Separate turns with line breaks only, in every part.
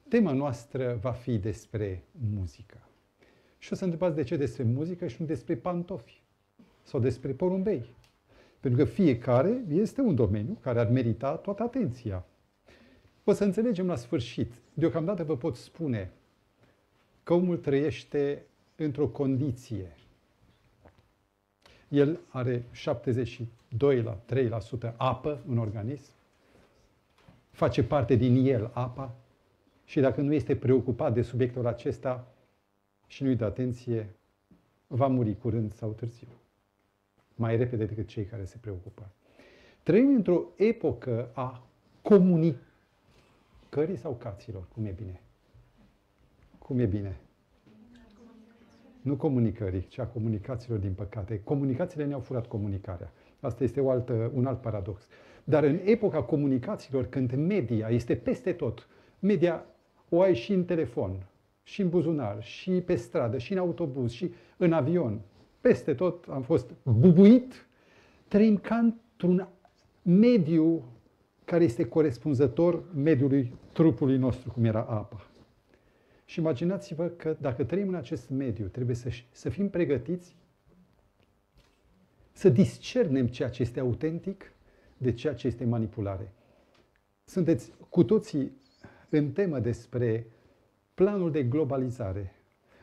Tema noastră va fi despre muzică. Și o să întrebați de ce despre muzică și nu despre pantofi sau despre porumbei. Pentru că fiecare este un domeniu care ar merita toată atenția. O să înțelegem la sfârșit. Deocamdată vă pot spune că omul trăiește într-o condiție. El are 72% apă în organism. Face parte din el apa. Și dacă nu este preocupat de subiectul acesta și nu-i dă atenție, va muri curând sau târziu. Mai repede decât cei care se preocupă. Trăim într-o epocă a comunicării sau caților. Cum e bine? Cum e bine? Nu comunicării, ci a comunicațiilor, din păcate. Comunicațiile ne-au furat comunicarea. Asta este un alt paradox. Dar în epoca comunicațiilor, când media este peste tot, media o ai și în telefon, și în buzunar, și pe stradă, și în autobuz, și în avion. Peste tot am fost bubuit. Trăim ca într-un mediu care este corespunzător mediului trupului nostru, cum era apa. Și imaginați-vă că dacă trăim în acest mediu, trebuie să fim pregătiți să discernem ceea ce este autentic de ceea ce este manipulare. Sunteți cu toții în temă despre planul de globalizare,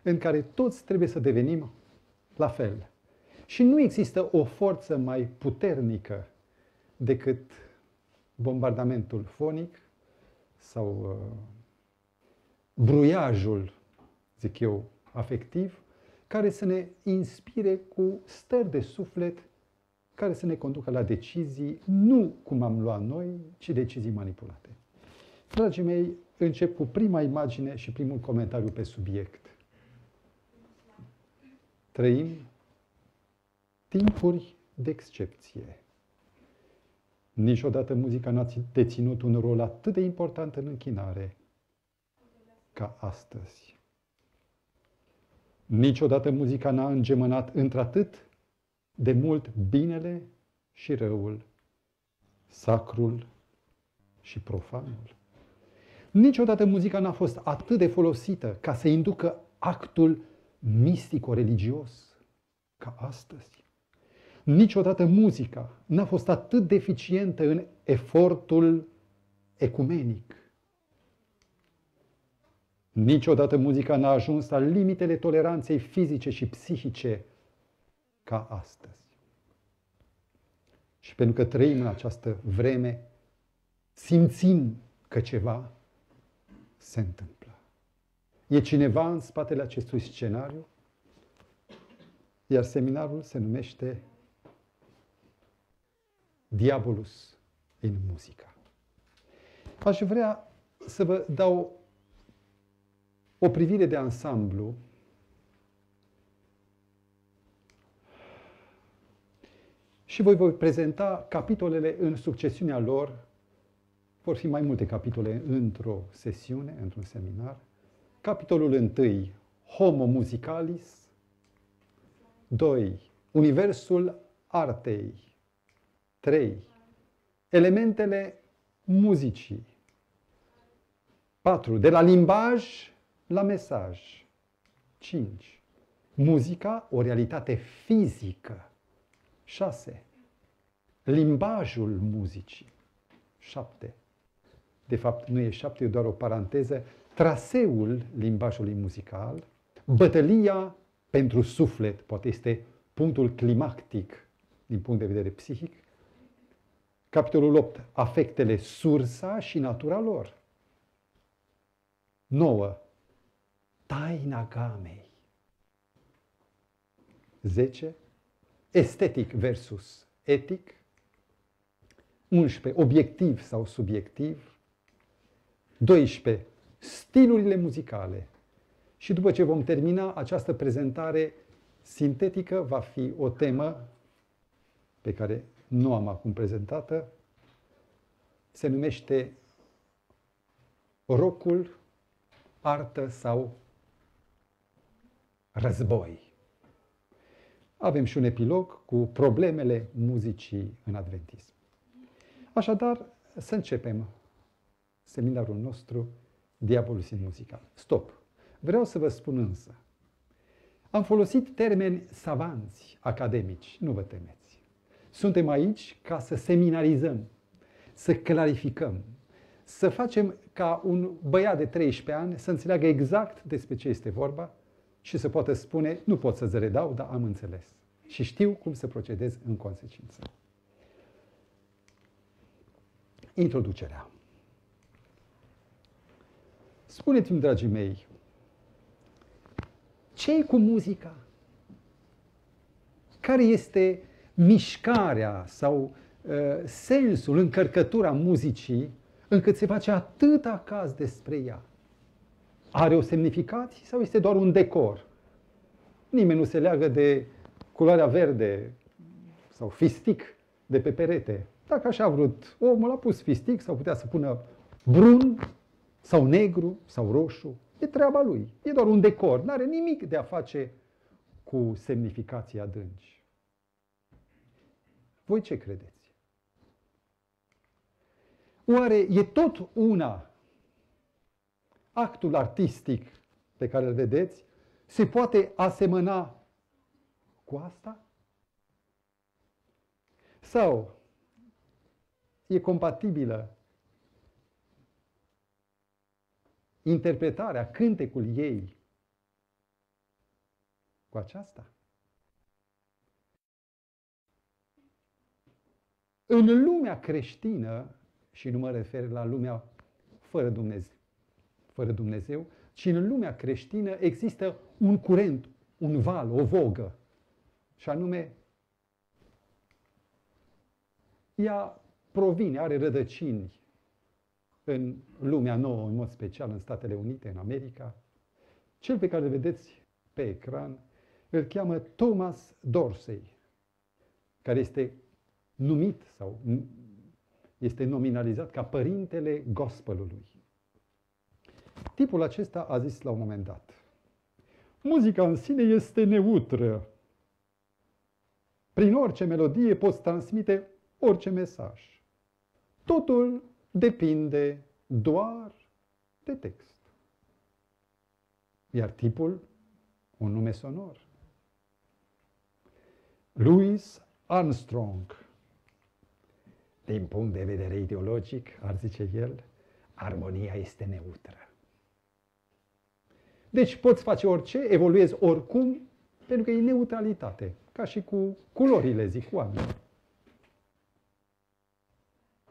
în care toți trebuie să devenim la fel. Și nu există o forță mai puternică decât bombardamentul fonic sau bruiajul, zic eu, afectiv, care să ne inspire cu stări de suflet, care să ne conducă la decizii, nu cum am luat noi, ci decizii manipulate. Dragii mei, încep cu prima imagine și primul comentariu pe subiect. Trăim timpuri de excepție. Niciodată muzica n-a deținut un rol atât de important în închinare ca astăzi. Niciodată muzica n-a îngemănat într-atât de mult binele și răul, sacrul și profanul. Niciodată muzica n-a fost atât de folosită ca să inducă actul mistico-religios ca astăzi. Niciodată muzica n-a fost atât de eficientă în efortul ecumenic. Niciodată muzica n-a ajuns la limitele toleranței fizice și psihice ca astăzi. Și pentru că trăim în această vreme, simțim că ceva se întâmplă. E cineva în spatele acestui scenariu? Iar seminarul se numește Diabolus in Musica. Aș vrea să vă dau o privire de ansamblu și voi prezenta capitolele în succesiunea lor. Vor fi mai multe capitole într-o sesiune, într-un seminar. Capitolul 1, Homo musicalis. 2, Universul artei. 3, elementele muzicii. 4, de la limbaj la mesaj. 5, muzica, o realitate fizică. 6, limbajul muzicii. 7, de fapt nu e 7, e doar o paranteză, traseul limbajului muzical, bătălia pentru suflet, poate este punctul climactic din punct de vedere psihic. Capitolul 8, afectele, sursa și natura lor. 9, taina gamei. 10, estetic versus etic. 11, obiectiv sau subiectiv. 12, stilurile muzicale. Și după ce vom termina această prezentare sintetică, va fi o temă pe care nu am acum prezentată. Se numește rockul, artă sau război. Avem și un epilog cu problemele muzicii în adventism. Așadar, să începem seminarul nostru diavolul în muzica. Stop! Vreau să vă spun însă, am folosit termeni savanți, academici, nu vă temeți. Suntem aici ca să seminarizăm, să clarificăm, să facem ca un băiat de 13 ani să înțeleagă exact despre ce este vorba și să poată spune, nu pot să-ți redau, dar am înțeles. Și știu cum să procedez în consecință. Introducerea. Spuneți-mi, dragii mei, ce-i cu muzica? Care este mișcarea sau sensul, încărcătura muzicii încât se face atâta caz despre ea? Are o semnificație sau este doar un decor? Nimeni nu se leagă de culoarea verde sau fistic de pe perete. Dacă așa a vrut, omul a pus fistic sau putea să pună brun sau negru sau roșu. E treaba lui. E doar un decor. N-are nimic de a face cu semnificații adânci. Voi ce credeți? Oare e tot una actul artistic pe care îl vedeți se poate asemăna cu asta? Sau e compatibilă interpretarea, cântecul ei cu aceasta? În lumea creștină, și nu mă refer la lumea fără Dumnezeu, ci în lumea creștină există un curent, un val, o vogă, și anume ea provine, are rădăcini în lumea nouă, în mod special în Statele Unite, în America. Cel pe care îl vedeți pe ecran îl cheamă Thomas Dorsey, care este numit sau este nominalizat ca părintele gospelului. Tipul acesta a zis la un moment dat: muzica în sine este neutră. Prin orice melodie poți transmite orice mesaj. Totul depinde doar de text. Iar tipul, un nume sonor. Louis Armstrong. Din punct de vedere ideologic, ar zice el, armonia este neutră. Deci poți face orice, evoluezi oricum, pentru că e neutralitate, ca și cu culorile, zic oamenii.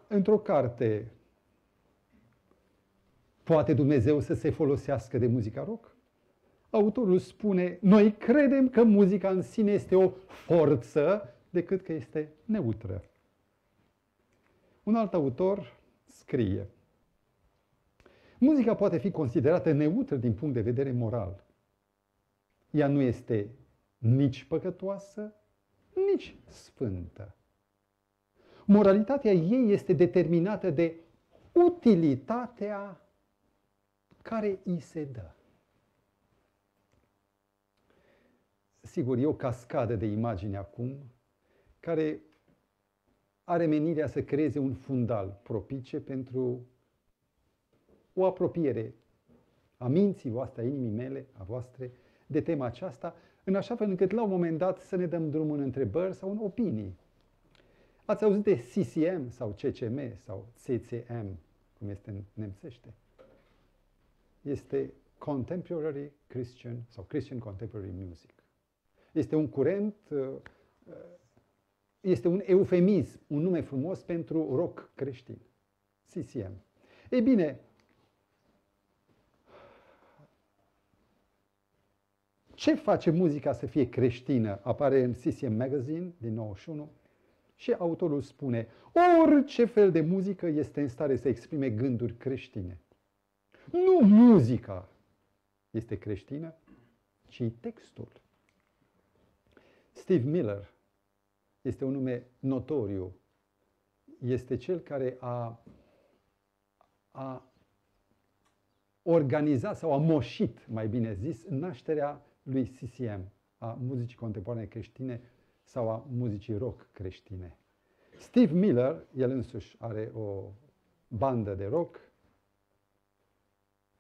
Într-o carte, poate Dumnezeu să se folosească de muzica rock? Autorul spune, noi credem că muzica în sine este o forță decât că este neutră. Un alt autor scrie, muzica poate fi considerată neutră din punct de vedere moral. Ea nu este nici păcătoasă, nici sfântă. Moralitatea ei este determinată de utilitatea care îi se dă. Sigur, e o cascadă de imagini acum care are menirea să creeze un fundal propice pentru o apropiere a minții voastre, a inimii mele, a voastre, de tema aceasta, în așa fel încât la un moment dat să ne dăm drumul în întrebări sau în opinii. Ați auzit de CCM sau CCM sau CCM, cum este în nemțește? Este Contemporary Christian sau Christian Contemporary Music. Este un curent, este un eufemism, un nume frumos pentru rock creștin. CCM. Ei bine, ce face muzica să fie creștină? Apare în CCM Magazine din 91 și autorul spune, orice fel de muzică este în stare să exprime gânduri creștine. Nu muzica este creștină, ci textul. Steve Miller este un nume notoriu. Este cel care a organizat sau a moșit, mai bine zis, nașterea lui CCM, a muzicii contemporane creștine sau a muzicii rock creștine. Steve Miller, el însuși are o bandă de rock,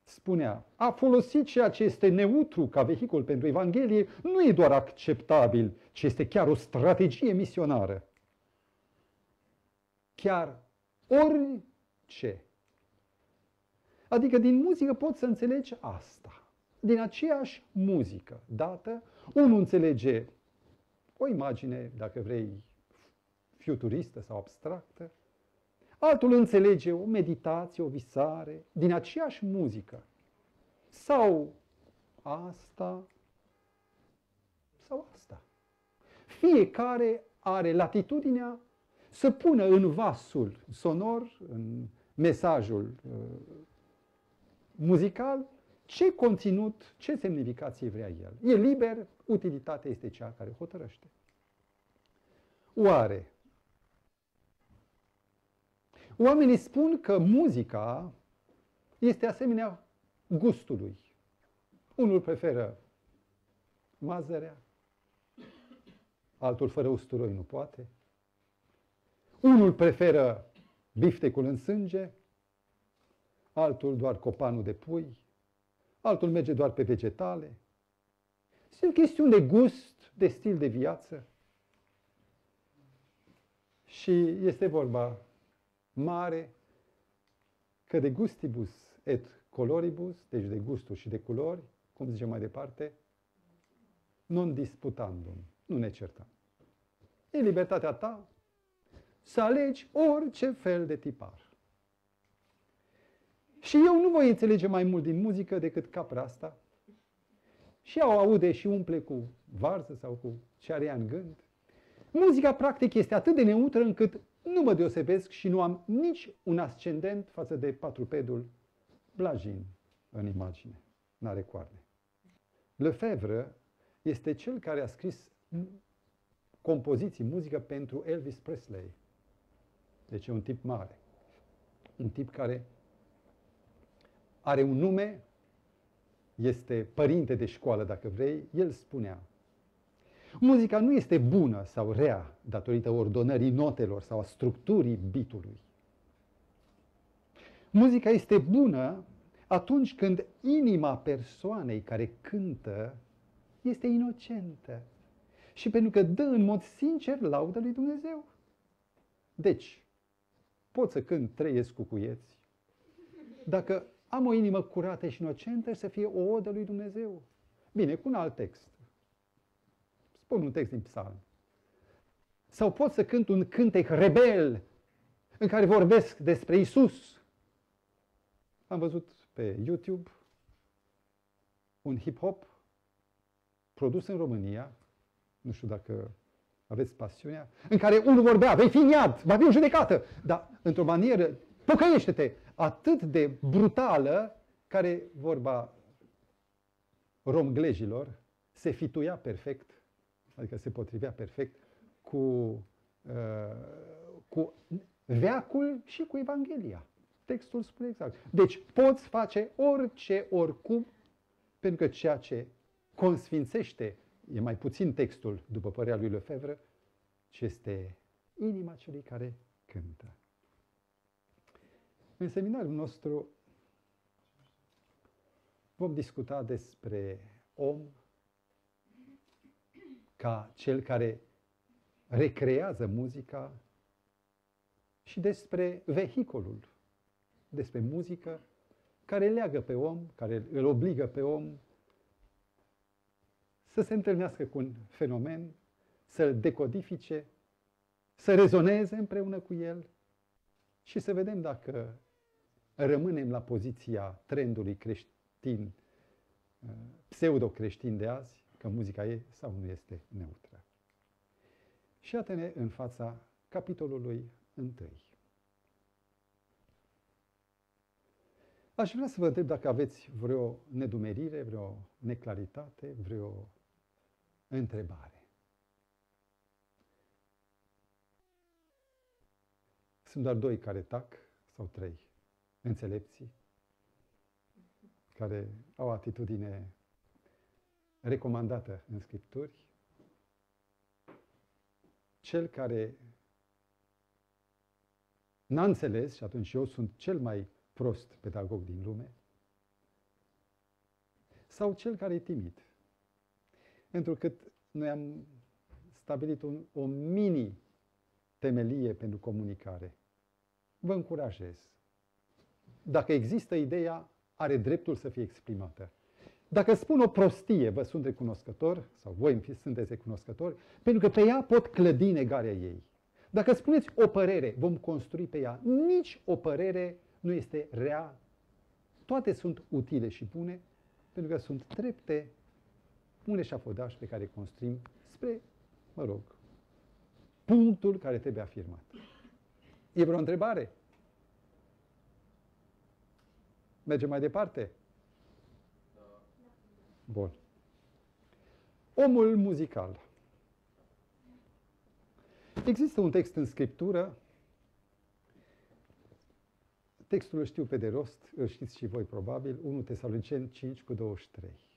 spunea, a folosit ceea ce este neutru ca vehicul pentru Evanghelie nu e doar acceptabil, ci este chiar o strategie misionară. Chiar orice. Adică din muzică poți să înțelegi asta. Din aceeași muzică dată, unul înțelege o imagine, dacă vrei, futuristă sau abstractă, altul înțelege o meditație, o visare, din aceeași muzică. Sau asta, sau asta. Fiecare are latitudinea să pună în vasul sonor, în mesajul muzical, ce conținut, ce semnificație vrea el. E liber, utilitatea este cea care hotărăște. Oare oamenii spun că muzica este asemenea gustului. Unul preferă mazărea, altul fără usturoi nu poate. Unul preferă biftecul în sânge, altul doar copanul de pui, altul merge doar pe vegetale. Sunt chestiuni de gust, de stil de viață. Și este vorba mare că de gustibus et coloribus, deci de gusturi și de culori, cum zice mai departe, non disputandum, nu ne certăm. E libertatea ta să alegi orice fel de tipar. Și eu nu voi înțelege mai mult din muzică decât capra asta. Și ea o aude și umple cu varză sau cu ce are ea în gând. Muzica, practic, este atât de neutră încât nu mă deosebesc și nu am nici un ascendent față de patrupedul blajin în imagine. N-are coarne. Lefebvre este cel care a scris compoziții, muzică pentru Elvis Presley. Deci e un tip mare. Un tip care are un nume, este părinte de școală, dacă vrei. El spunea, muzica nu este bună sau rea datorită ordonării notelor sau a structurii bitului. Muzica este bună atunci când inima persoanei care cântă este inocentă și pentru că dă în mod sincer laudă lui Dumnezeu. Deci, pot să cânt Trăiesc cu cuieți dacă am o inimă curată și inocentă să fie o odă lui Dumnezeu. Bine, cu un alt text. Spun un text din Psalm. Sau pot să cânt un cântec rebel în care vorbesc despre Isus. Am văzut pe YouTube un hip-hop produs în România, nu știu dacă aveți pasiunea, în care unul vorbea, vei fi în iad, va fi o judecată, dar într-o manieră, pocăiește-te, atât de brutală, care vorba romglejilor se fituia perfect, adică se potrivea perfect cu veacul și cu Evanghelia. Textul spune exact. Deci poți face orice, oricum, pentru că ceea ce consfințește, e mai puțin textul, după părerea lui Lefebvre, ci este inima celui care cântă. În seminarul nostru vom discuta despre om ca cel care recrează muzica și despre vehiculul, despre muzică care leagă pe om, care îl obligă pe om să se întâlnească cu un fenomen, să-l decodifice, să rezoneze împreună cu el și să vedem dacă rămânem la poziția trendului creștin, pseudo-creștin de azi, că muzica e sau nu este neutră. Și iată-ne în fața capitolului 1. Aș vrea să vă întreb dacă aveți vreo nedumerire, vreo neclaritate, vreo întrebare. Sunt doar 2 care tac, sau 3 înțelepții, care au o atitudine recomandată în Scripturi. Cel care n-a înțeles, și atunci eu sunt cel mai prost pedagog din lume, sau cel care e timid. Pentru că noi am stabilit o mini-temelie pentru comunicare. Vă încurajez. Dacă există ideea, are dreptul să fie exprimată. Dacă spun o prostie, vă sunt recunoscător, sau voi sunteți recunoscători, pentru că pe ea pot clădi negarea ei. Dacă spuneți o părere, vom construi pe ea. Nici o părere nu este rea. Toate sunt utile și bune, pentru că sunt trepte, un eșafodaș pe care construim spre, punctul care trebuie afirmat. E vreo întrebare? Mergem mai departe? Bun. Omul muzical. Există un text în Scriptură, textul îl știu pe de rost, îl știți și voi probabil, 1 Tesaloniceni 5:23.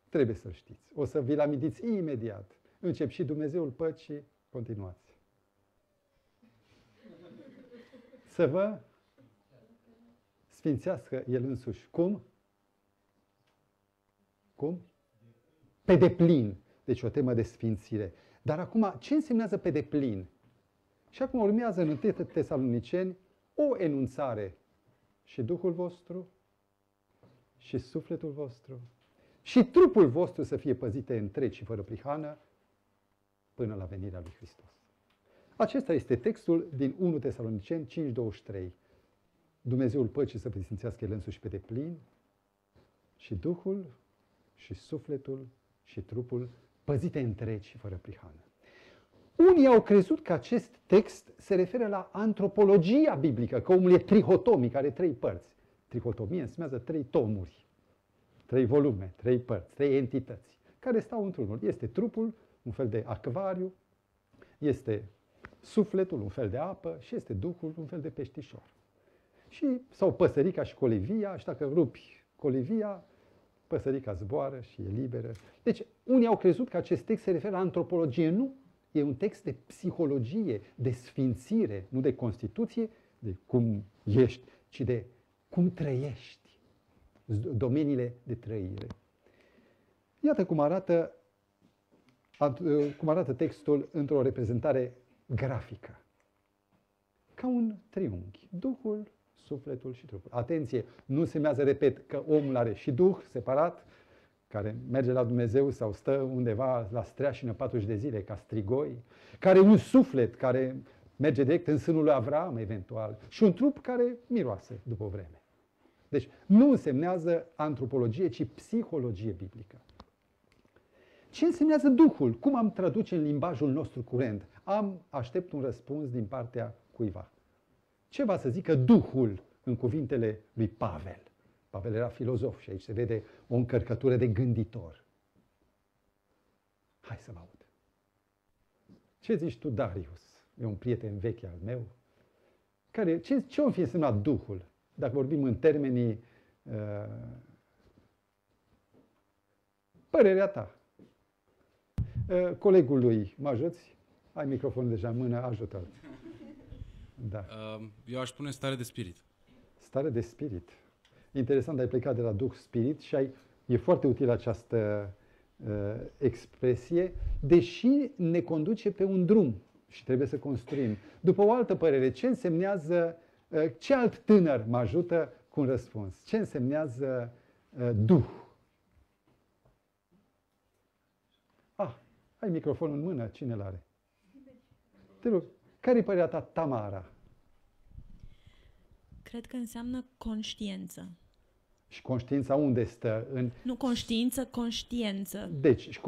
Trebuie să-l știți. O să vi-l amintiți imediat. Încep și Dumnezeul păcii, continuați. Să vă sfințească El însuși. Cum? Cum? Pe deplin. Deci o temă de sfințire. Dar acum, ce însemnează pe deplin? Și acum urmează în 1 Tesaloniceni o enunțare. Și Duhul vostru, și sufletul vostru, și trupul vostru să fie păzite întregi și fără prihană până la venirea lui Hristos. Acesta este textul din 1 Tesaloniceni 5:23. Dumnezeul păcii să presimțească El însuși pe deplin, și Duhul, și sufletul, și trupul păzite întregi și fără prihană. Unii au crezut că acest text se referă la antropologia biblică, că omul e trihotomic, are 3 părți. Trihotomie înseamnă 3 tomuri, 3 volume, 3 părți, 3 entități, care stau într-unul. Este trupul, un fel de acvariu, este sufletul, un fel de apă, și este Duhul, un fel de peștișor. Sau păsărica și colivia, și dacă rupi colivia, păsărica zboară și e liberă. Deci, unii au crezut că acest text se referă la antropologie. Nu, e un text de psihologie, de sfințire, nu de constituție, de cum ești, ci de cum trăiești, domeniile de trăire. Iată cum arată textul într-o reprezentare grafică. Ca un triunghi. Duhul, sufletul și trupul. Atenție, nu însemnează, repet, că omul are și Duh separat, care merge la Dumnezeu sau stă undeva la streașină 40 de zile ca strigoi, care un suflet care merge direct în sânul lui Avram, eventual, și un trup care miroase după o vreme. Deci nu însemnează antropologie, ci psihologie biblică. Ce însemnează Duhul? Cum am traduce în limbajul nostru curent? Aștept un răspuns din partea cuiva. Ce va să zică Duhul în cuvintele lui Pavel? Pavel era filozof și aici se vede o încărcătură de gânditor. Hai să vă aud. Ce zici tu, Darius? E un prieten vechi al meu. Ce o fi însemnat Duhul? Dacă vorbim în termenii părerea ta. Colegul lui, mă ajuți? Ai microfonul deja în mână, ajută-l. Da.
Eu aș spune stare de spirit.
Stare de spirit. Interesant, ai plecat de la Duh Spirit și e foarte utilă această expresie, deși ne conduce pe un drum și trebuie să construim. După o altă părere, ce însemnează, ce alt tânăr mă ajută cu un răspuns? Ce însemnează Duh? Ai microfonul în mână, cine l-are? Te rog, care-i părerea ta, Tamara?
Cred că înseamnă conștiință.
Și conștiința unde stă?
Nu conștiință, conștiință.
Deci,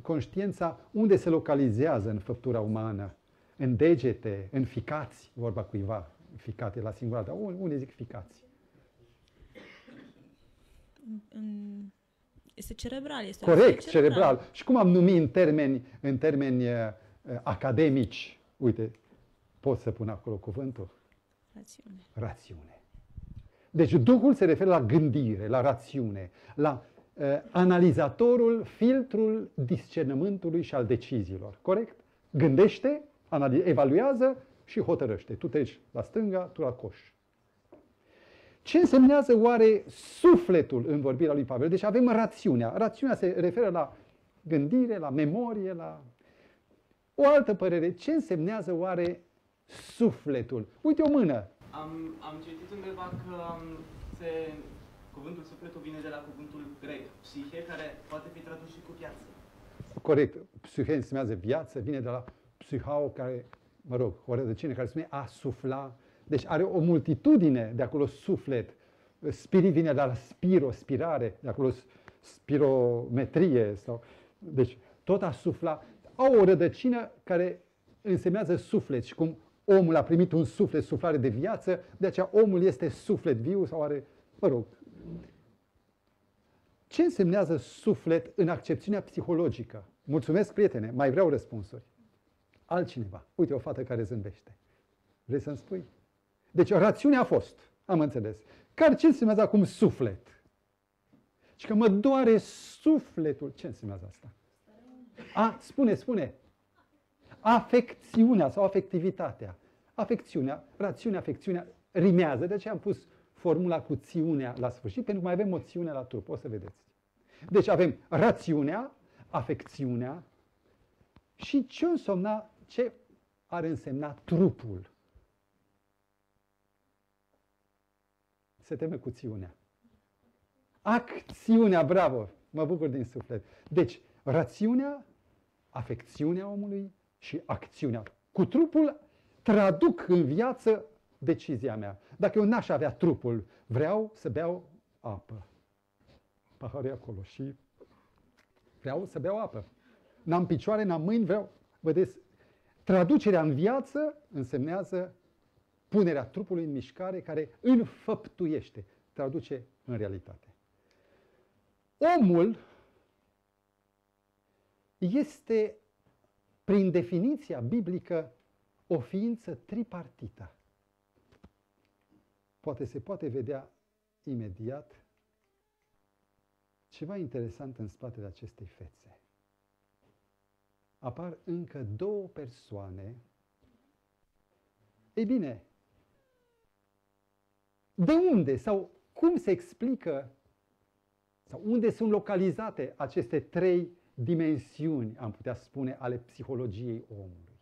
conștiința unde se localizează în făptura umană? În degete, în ficați, vorba cuiva. Ficate la singular, dar unde zic ficați?
Este cerebral. Este
corect, cerebral. Și cum am numit în termeni academici? Uite, pot să pun acolo cuvântul? Rațiune. Deci Duhul se referă la gândire, la rațiune, la analizatorul, filtrul discernământului și al deciziilor. Corect? Gândește, evaluează și hotărăște. Tu treci la stânga, tu la coș. Ce însemnează oare sufletul în vorbirea lui Pavel? Deci avem rațiunea. Rațiunea se referă la gândire, la memorie, la... O altă părere, ce însemnează oare sufletul? Uite o mână.
Am citit undeva că cuvântul sufletul vine de la cuvântul grec, psihe, care poate fi tradus și cu viață.
Corect. Psihe însemnează viață, vine de la psihao, care, mă rog, o rădăcină care spune a sufla. Deci are o multitudine, de acolo suflet. Spirit vine de la spiro, spirare, de acolo spirometrie. Deci tot a sufla. Au o rădăcină care însemnează suflet și cum omul a primit un suflet, suflare de viață, de aceea omul este suflet viu sau are, mă rog. Ce însemnează suflet în accepțiunea psihologică? Mulțumesc, prietene, mai vreau răspunsuri. Altcineva. Uite, o fată care zâmbește. Vrei să-mi spui? Deci rațiunea a fost, am înțeles. Care ce însemnează acum suflet? Și că mă doare sufletul. Ce însemnează asta? Spune. Afecțiunea sau afectivitatea. Afecțiunea, rațiunea, afecțiunea rimează. De aceea am pus formula cu țiunea la sfârșit, pentru că mai avem o țiune la trup. O să vedeți. Deci avem rațiunea, afecțiunea și ce ar însemna trupul. Se teme cu țiunea. Acțiunea, bravo! Mă bucur din suflet. Deci, rațiunea, afecțiunea omului și acțiunea. Cu trupul traduc în viață decizia mea. Dacă eu n-aș avea trupul, vreau să beau apă. Paharul e acolo și vreau să beau apă. N-am picioare, n-am mâini, vreau... Vedeți, traducerea în viață însemnează punerea trupului în mișcare care înfăptuiește, traduce în realitate. Omul este, prin definiția biblică, o ființă tripartită. Poate se poate vedea imediat ceva interesant în spatele acestei fețe. Apar încă două persoane. Ei bine, de unde sau cum se explică sau unde sunt localizate aceste trei dimensiuni, am putea spune, ale psihologiei omului?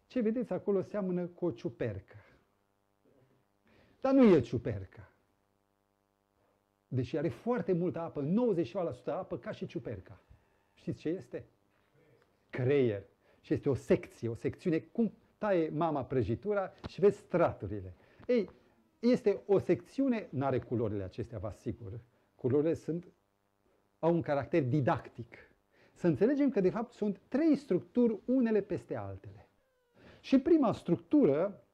Ce vedeți acolo seamănă cu o ciupercă. Dar nu e ciupercă. Deși are foarte multă apă, 90% apă, ca și ciuperca. Știți ce este? Creier. Și este o secțiune, cum taie mama prăjitura și vezi straturile. Ei, este o secțiune, n-are culorile acestea, vă asigur. Culorile au un caracter didactic. Să înțelegem că, de fapt, sunt trei structuri, unele peste altele. Și prima structură,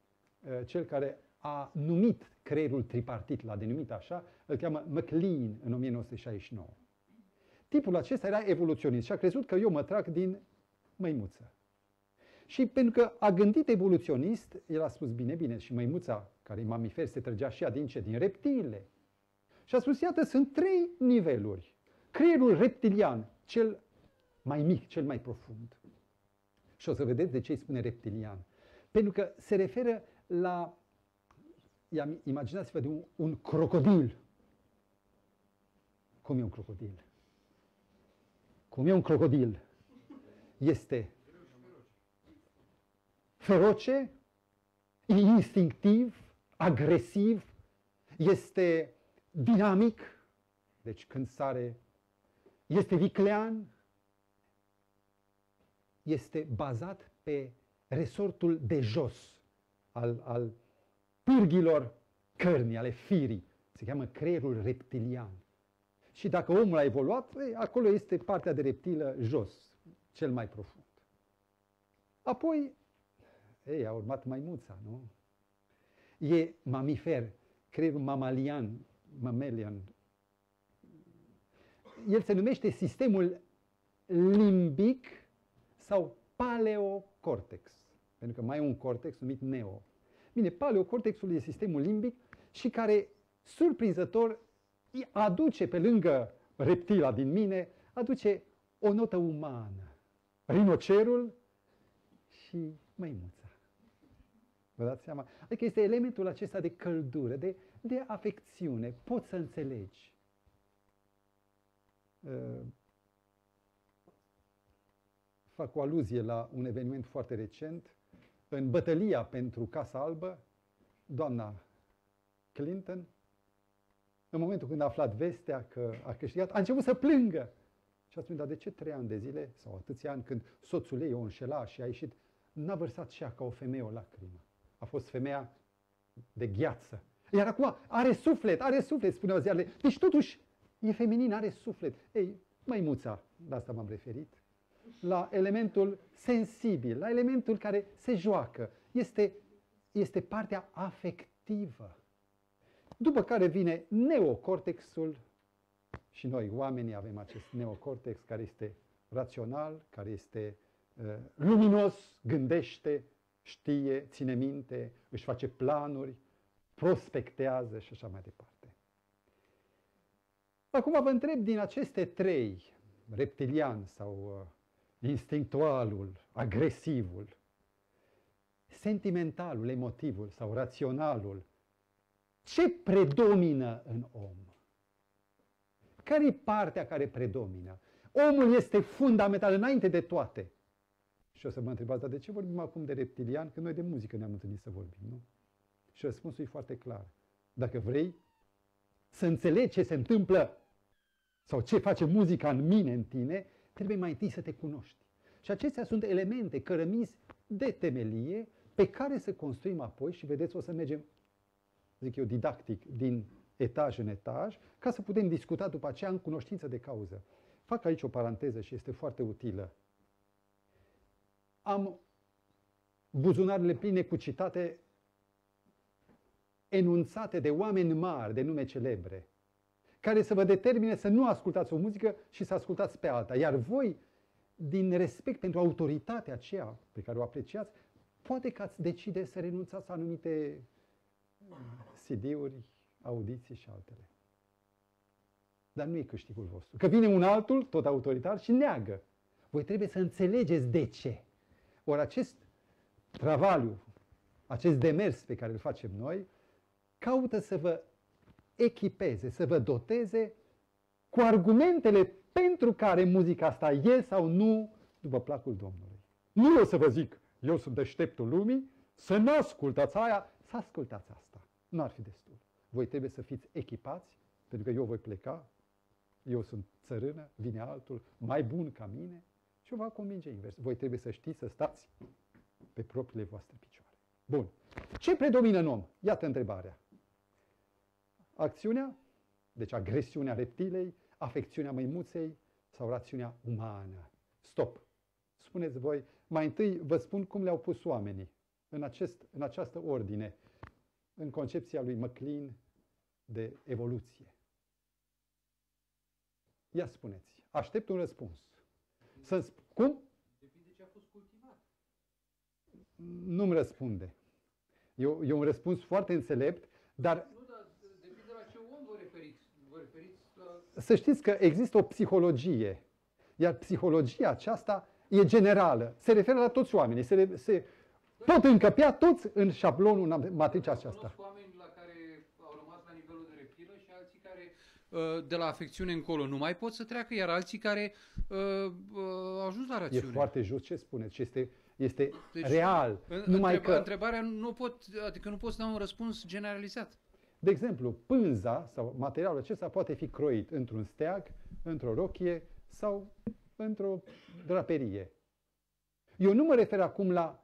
cel care a numit creierul tripartit, l-a denumit așa, îl cheamă MacLean în 1969. Tipul acesta era evoluționist și a crezut că eu mă trag din măimuță. Și pentru că a gândit evoluționist, el a spus, bine, și măimuța, care e mamifer, se trăgea și ea din reptile. Și a spus, iată, sunt trei niveluri. Creierul reptilian, cel mai mic, cel mai profund. Și o să vedeți de ce îi spune reptilian. Pentru că se referă la, imaginați-vă de un crocodil. Cum e un crocodil? Cum e un crocodil? Este feroce, instinctiv, agresiv, este dinamic, deci când sare, este viclean, este bazat pe resortul de jos al pârghilor cărnii, ale firii. Se cheamă creierul reptilian. Și dacă omul a evoluat, acolo este partea de reptilă jos, cel mai profund. Apoi, a urmat maimuța, nu? E mamifer, creierul mammalian. El se numește sistemul limbic sau paleocortex. Pentru că mai e un cortex numit neo. Bine, paleocortexul e sistemul limbic și care, surprinzător, aduce pe lângă reptila din mine, aduce o notă umană. Rinocerul și măimuța. Vă dați seama? Adică este elementul acesta de căldură, de afecțiune. Poți să înțelegi. Fac o aluzie la un eveniment foarte recent. În bătălia pentru Casa Albă, doamna Clinton, în momentul când a aflat vestea că a câștigat, a început să plângă. Și a spus, dar de ce 3 ani de zile, sau atâția ani, când soțul ei o înșela și a ieșit, n-a vărsat și ea ca o femeie o lacrimă. A fost femeia de gheață. Iar acum are suflet, spuneau ziarele. Deci totuși e feminin, are suflet. Ei, măimuța, la asta m-am referit, la elementul sensibil, la elementul care se joacă. Este partea afectivă. După care vine neocortexul și noi, oamenii, avem acest neocortex care este rațional, care este luminos, gândește, știe, ține minte, își face planuri, prospectează și așa mai departe. Acum vă întreb din aceste 3, reptilian sau instinctualul, agresivul, sentimentalul, emotivul sau raționalul, ce predomină în om? Care e partea care predomină? Omul este fundamental înainte de toate. Și o să mă întrebați, dar de ce vorbim acum de reptilian? Că noi de muzică ne-am întâlnit să vorbim, nu? Și răspunsul e foarte clar. Dacă vrei să înțelegi ce se întâmplă sau ce face muzica în mine, în tine, trebuie mai întâi să te cunoști. Și acestea sunt elemente, cărămizi de temelie pe care să construim apoi și vedeți, o să mergem, zic eu, didactic, din etaj în etaj, ca să putem discuta după aceea în cunoștință de cauză. Fac aici o paranteză și este foarte utilă. Am buzunarele pline cu citate enunțate de oameni mari, de nume celebre, care să vă determine să nu ascultați o muzică și să ascultați pe alta. Iar voi, din respect pentru autoritatea aceea pe care o apreciați, poate că ați decide să renunțați la anumite CD-uri, audiții și altele. Dar nu e câștigul vostru. Că vine un altul, tot autoritar, și neagă. Voi trebuie să înțelegeți de ce. Ori acest travaliu, acest demers pe care îl facem noi, caută să vă echipeze, să vă doteze cu argumentele pentru care muzica asta e sau nu după placul Domnului. Nu o să vă zic, eu sunt deșteptul lumii, să nu ascultați aia, să ascultați asta. Nu ar fi destul. Voi trebuie să fiți echipați, pentru că eu voi pleca, eu sunt țărână, vine altul mai bun ca mine și o va convinge invers. Voi trebuie să știți să stați pe propriile voastre picioare. Bun. Ce predomină în om? Iată întrebarea. Acțiunea, deci agresiunea reptilei, afecțiunea măimuței sau rațiunea umană. Stop. Spuneți voi, mai întâi vă spun cum le-au pus oamenii în această ordine, în concepția lui MacLean de evoluție. Ia spuneți, aștept un răspuns. Cum?
Depinde ce a fost cultivat.
Nu-mi răspunde. E un răspuns foarte înțelept, dar...
Nu, dar depinde la ce om vă referiți. Vă referiți la...
Să știți că există o psihologie, iar psihologia aceasta e generală. Se referă la toți oamenii. Se pot încăpea toți în șablonul, în matricea aceasta.
Cunosc oameni la care au rămas la nivelul de reptilă și alții care de la afecțiune încolo nu mai pot să treacă, iar alții care au ajuns la rațiune.
E foarte just ce spuneți. Este
Deci,
real. Numai că...
Întrebarea nu pot să dau un răspuns generalizat.
De exemplu, pânza sau materialul acesta poate fi croit într-un steag, într-o rochie sau într-o draperie. Eu nu mă refer acum la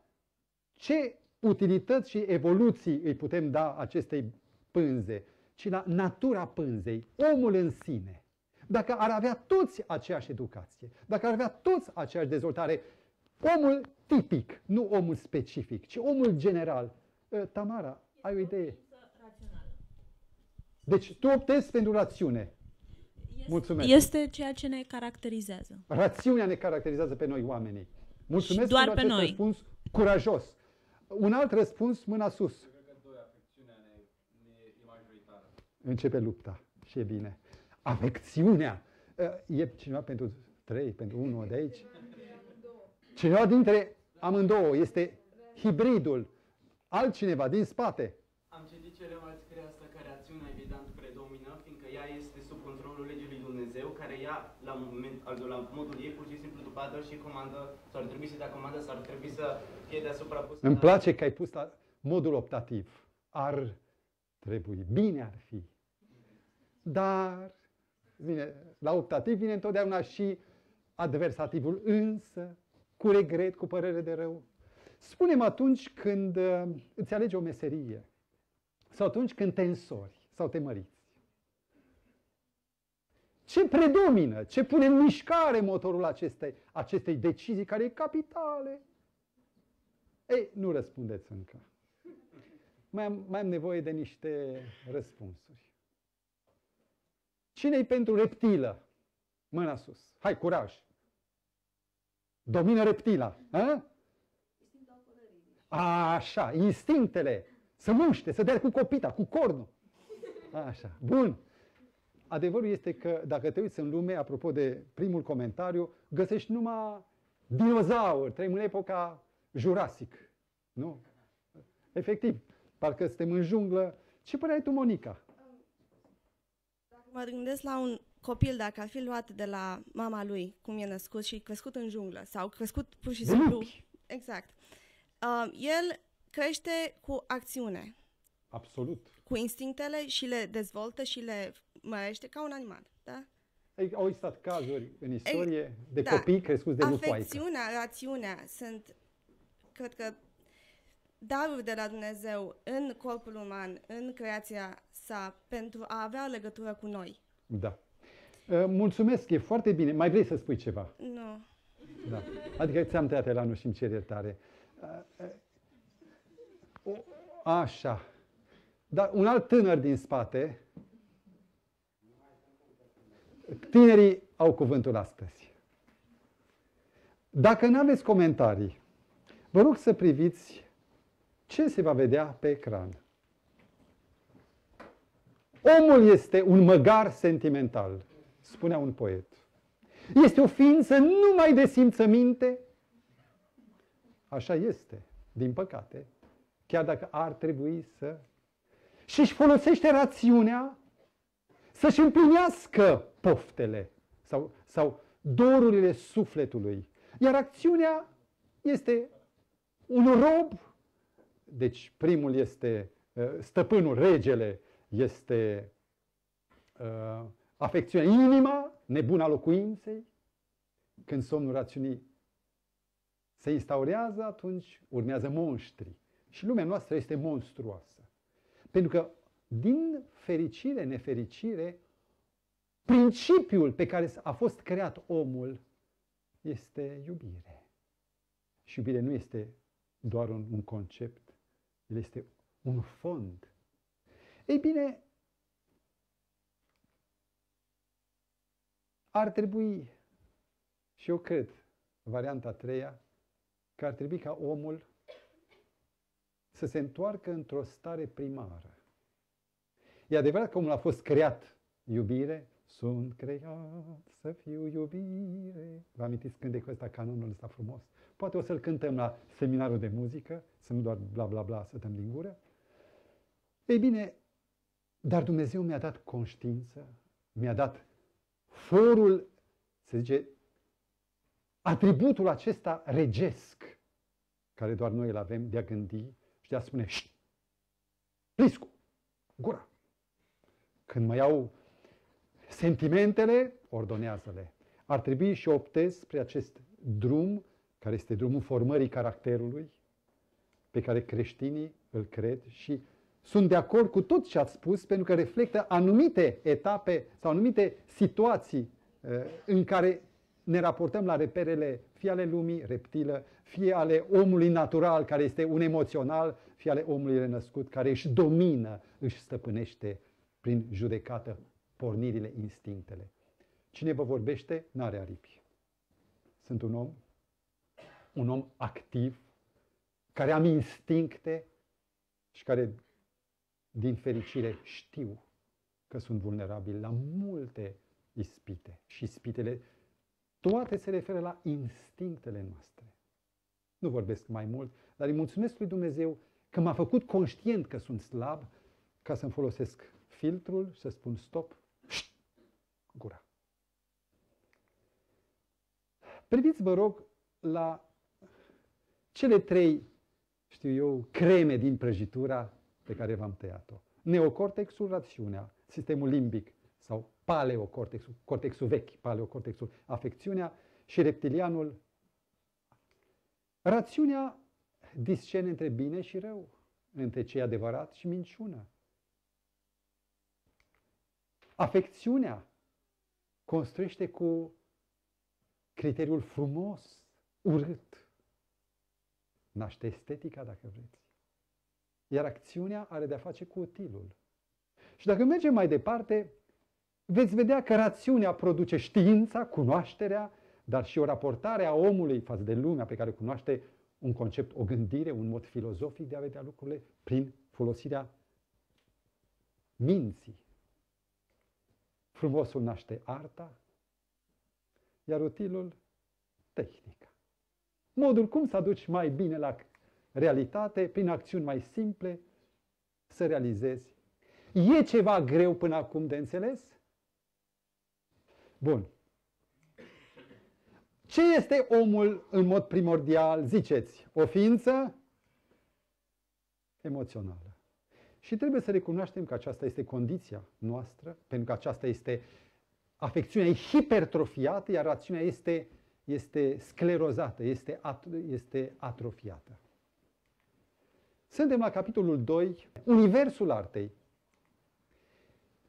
ce utilități și evoluții îi putem da acestei pânze, ci la natura pânzei, omul în sine. Dacă ar avea toți aceeași educație, dacă ar avea toți aceeași dezvoltare, omul tipic, nu omul specific, ci omul general. Tamara, ai o idee? Deci tu optezi pentru rațiune. Mulțumesc.
Este ceea ce ne caracterizează.
Rațiunea ne caracterizează pe noi oamenii. Mulțumesc
doar
pentru
pe
acest
noi.
răspuns curajos. Un alt răspuns, mâna sus.
Cred că doi, afecțiunea e majoritară.
Începe lupta și e bine. Afecțiunea. E cineva pentru 3, pentru 1 de aici? Cineva dintre amândouă. Este hibridul. Altcineva din spate.
Am citit cele mai scrie asta că predomină, fiindcă ea este sub controlul legii lui Dumnezeu, care ea, la modul ei, pur și simplu după a dă și comandă, sau ar trebui să dea comandă, sau ar trebui să fie deasupra pusă.
Îmi place că ai pus la modul optativ. Ar trebui. Bine ar fi. Dar, vine, la optativ vine întotdeauna și adversativul însă, cu regret, cu părere de rău. Spune-mi atunci când îți alegi o meserie sau atunci când te însori sau te măriți. Ce predomină? Ce pune în mișcare motorul acestei decizii care e capitale? Ei, nu răspundeți încă. Mai am nevoie de niște răspunsuri. Cine-i pentru reptilă? Mâna sus. Hai, curaj! Domină reptila. A? Așa, instinctele. Să muște, să dea cu copita, cu cornul. Așa, bun. Adevărul este că dacă te uiți în lume, apropo de primul comentariu, găsești numai dinozauri. Trăim în epoca Jurassic. Nu? Efectiv. Parcă suntem în junglă. Ce părere ai tu, Monica?
Dacă mă gândesc la un copil, dacă ar fi luat de la mama lui, cum e născut și crescut în junglă, sau crescut pur și simplu... Exact. El crește cu acțiune.
Absolut.
Cu instinctele și le dezvoltă și le mărește ca un animal. Da?
Au existat cazuri în istorie de copii crescuți de lupoaică.
Afecțiunea, rațiunea sunt, cred că, daruri de la Dumnezeu în corpul uman, în creația sa, pentru a avea legătură cu noi.
Da. Mulțumesc, e foarte bine. Mai vrei să spui ceva?
Nu.
Da. Adică ți-am tăiat elanul și îmi cer iertare. Așa. Dar un alt tânăr din spate. Tinerii au cuvântul astăzi. Dacă nu aveți comentarii, vă rog să priviți ce se va vedea pe ecran. Omul este un măgar sentimental, spunea un poet. Este o ființă numai de simțăminte. Așa este, din păcate, chiar dacă ar trebui să... Și își folosește rațiunea să-și împlinească poftele sau dorurile sufletului. Iar acțiunea este un rob, deci primul este stăpânul, regele, este afecțiunea, inima, nebuna locuinței. Când somnul rațiunii se instaurează, atunci urmează monștri. Și lumea noastră este monstruoasă. Pentru că, din fericire, nefericire, principiul pe care a fost creat omul este iubire. Și iubire nu este doar un concept, el este un fond. Ei bine, ar trebui, și eu cred, varianta a treia, că ar trebui ca omul să se întoarcă într-o stare primară. E adevărat că omul a fost creat iubire, sunt creat să fiu iubire. Vă amintiți cântecul ăsta, canonul ăsta frumos? Poate o să-l cântăm la seminarul de muzică, să nu doar bla bla bla să dăm din gură. Ei bine, dar Dumnezeu mi-a dat conștiință, mi-a dat forul, se zice, atributul acesta regesc, care doar noi îl avem, de a gândi și de a spune, pliscu, gura. Când mă iau sentimentele, ordonează-le. Ar trebui și optez spre acest drum, care este drumul formării caracterului, pe care creștinii îl cred și sunt de acord cu tot ce ați spus, pentru că reflectă anumite etape sau anumite situații în care ne raportăm la reperele fie ale lumii, reptilă, fie ale omului natural, care este un emoțional, fie ale omului renăscut, care își domină, își stăpânește prin judecată pornirile, instinctele. Cine vă vorbește, n-are aripi. Sunt un om activ, care am instincte și care, din fericire, știu că sunt vulnerabili la multe ispite. Și ispitele toate se referă la instinctele noastre. Nu vorbesc mai mult, dar îi mulțumesc lui Dumnezeu că m-a făcut conștient că sunt slab ca să-mi folosesc filtrul și să spun stop, gura. Priviți, vă rog, la cele 3, știu eu, creme din prăjitura pe care v-am tăiat-o. Neocortexul, rațiunea, sistemul limbic sau paleocortexul, cortexul vechi, paleocortexul, afecțiunea și reptilianul. Rațiunea discerne între bine și rău, între ce e adevărat și minciună. Afecțiunea construiește cu criteriul frumos, urât. Naște estetica, dacă vreți. Iar acțiunea are de-a face cu utilul. Și dacă mergem mai departe, veți vedea că rațiunea produce știința, cunoașterea, dar și o raportare a omului față de lumea pe care o cunoaște, un concept, o gândire, un mod filozofic de a vedea lucrurile prin folosirea minții. Frumosul naște arta, iar utilul tehnica. Modul cum să aduci mai bine la realitate, prin acțiuni mai simple, să realizezi. E ceva greu până acum de înțeles? Bun. Ce este omul în mod primordial? Ziceți, o ființă emoțională. Și trebuie să recunoaștem că aceasta este condiția noastră, pentru că aceasta este, afecțiunea e hipertrofiată, iar rațiunea este sclerozată, este atrofiată. Suntem la capitolul 2, Universul artei.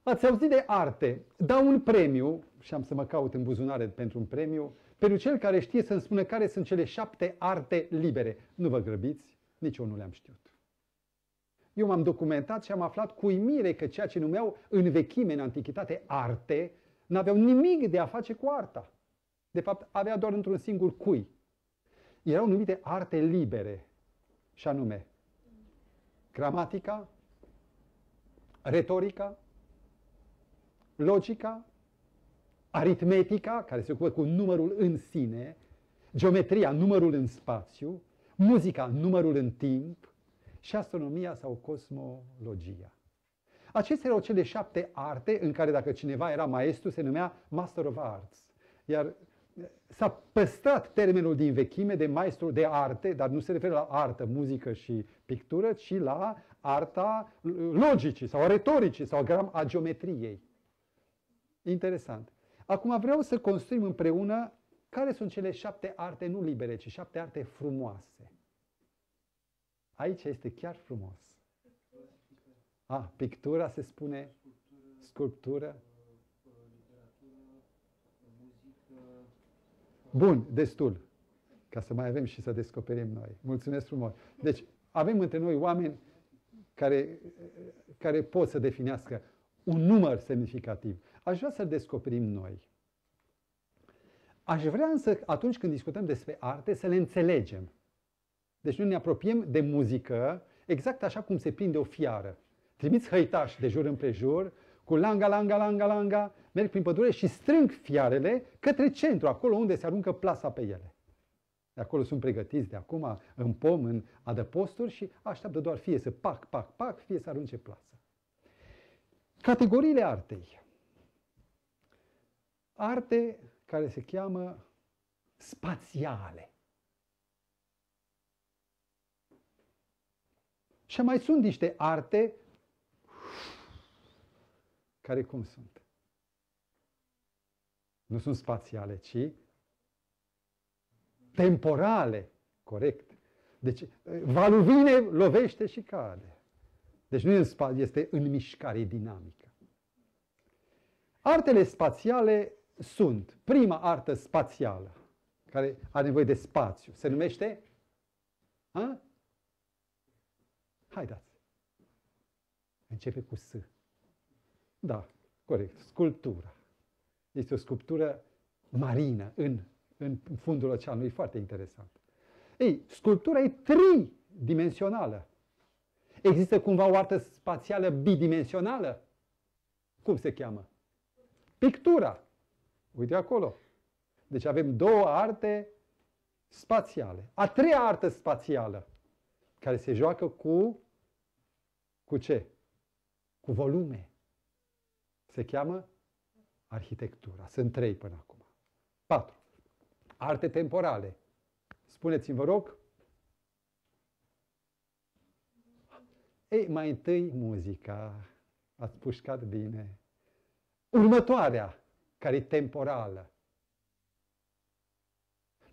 Ați auzit de arte, dau un premiu, și am să mă caut în buzunare pentru un premiu, pentru cel care știe să-mi spună care sunt cele 7 arte libere. Nu vă grăbiți, nici eu nu le-am știut. Eu m-am documentat și am aflat cu uimire că ceea ce numeau în vechime, în antichitate, arte, n-aveau nimic de a face cu arta. De fapt, avea doar într-un singur cui. Erau numite arte libere, și anume gramatica, retorica, logica, aritmetica, care se ocupă cu numărul în sine, geometria, numărul în spațiu, muzica, numărul în timp și astronomia sau cosmologia. Acestea erau cele 7 arte în care dacă cineva era maestru se numea Master of Arts. Iar s-a păstrat termenul din vechime de maestru de arte, dar nu se referă la artă, muzică și pictură, ci la arta logicii sau a retoricii sau a geometriei. Interesant. Acum vreau să construim împreună care sunt cele 7 arte nu libere, ci 7 arte frumoase. Aici este chiar frumos. Pictura se spune, sculptură. Bun, destul. Ca să mai avem și să descoperim noi. Mulțumesc frumos. Deci, avem între noi oameni care pot să definească un număr semnificativ. Aș vrea să-l descoperim noi. Aș vrea însă, atunci când discutăm despre arte, să le înțelegem. Deci noi ne apropiem de muzică exact așa cum se prinde o fiară. Trimiți hăitași de jur împrejur, cu langa, langa, langa, langa, merg prin pădure și strâng fiarele către centru, acolo unde se aruncă plasa pe ele. De acolo sunt pregătiți de acum în pom, în adăposturi și așteaptă doar fie să pac, pac, pac, fie să arunce plasa. Categoriile artei. Arte care se cheamă spațiale. Și mai sunt niște arte care cum sunt? Nu sunt spațiale, ci temporale. Corect. Deci valul vine, lovește și cade. Deci nu este în mișcare, e dinamică. Artele spațiale sunt prima artă spațială, care are nevoie de spațiu. Se numește? Haideți. Începe cu S. Da, corect. Sculptura. Este o sculptură marină în fundul oceanului. Foarte interesant. Ei, sculptura e tridimensională. Există cumva o artă spațială bidimensională? Cum se cheamă? Pictura. Uite acolo. Deci avem 2 arte spațiale. A 3-a artă spațială, care se joacă cu ce? Cu volume. Se cheamă arhitectura. Sunt 3 până acum. 4. Arte temporale. Spuneți-mi, vă rog. Ei, mai întâi muzica. Ați pușcat bine. Următoarea, care e temporală.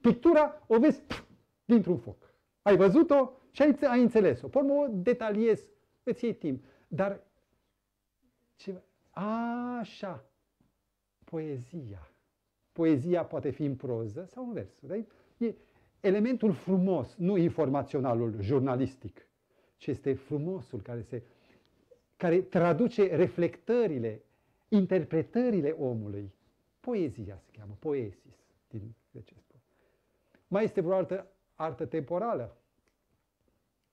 Pictura o vezi dintr-un foc. Ai văzut-o și ai înțeles-o. Pe urmă o detaliezi, îți iei timp. Dar, așa, poezia. Poezia poate fi în proză sau în versuri. E elementul frumos, nu informaționalul, jurnalistic, ci este frumosul care traduce reflectările, interpretările omului. Poezia se cheamă, poesis, din grecesc. Mai este vreo altă artă temporală?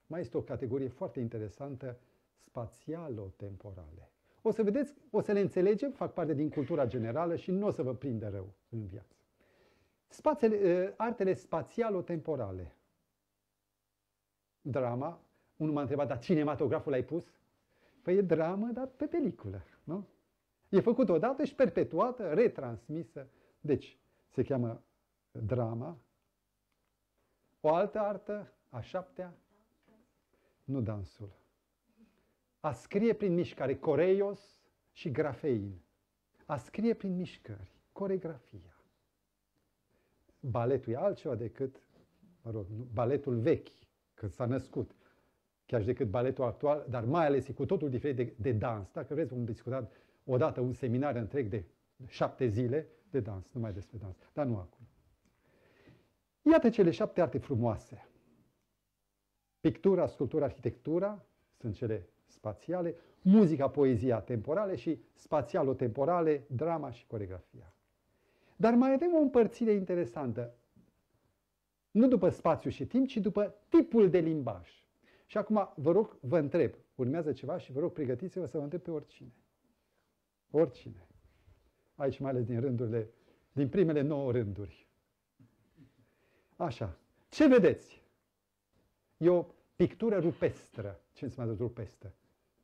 Mai este o categorie foarte interesantă, spațialo-temporale. O să vedeți, o să le înțelegem, fac parte din cultura generală și nu o să vă prindă rău în viață. Artele spațialo-temporale. Drama. Unul m-a întrebat, dar cinematograful l-ai pus? Păi e dramă, dar pe peliculă, nu? E făcută odată și perpetuată, retransmisă. Deci, se cheamă drama. O altă artă, a 7-a, nu dansul. A scrie prin mișcare, coreios și grafein. A scrie prin mișcări, coregrafia. Baletul e altceva decât, baletul vechi, când s-a născut. Chiar și decât baletul actual, dar mai ales e cu totul diferit de dans. Dacă vreți, vom discuta odată un seminar întreg de 7 zile de dans, numai despre dans, dar nu acum. Iată cele 7 arte frumoase. Pictura, sculptura, arhitectura sunt cele spațiale, muzica, poezia temporale și spațialo-temporale, drama și coregrafia. Dar mai avem o împărțire interesantă. Nu după spațiu și timp, ci după tipul de limbaj. Și acum, vă rog, vă întreb, urmează ceva și vă rog, pregătiți-vă să vă întreb pe oricine. Oricine. Aici mai ales din primele 9 rânduri. Așa. Ce vedeți? E o pictură rupestră. Ce înseamnă rupestră?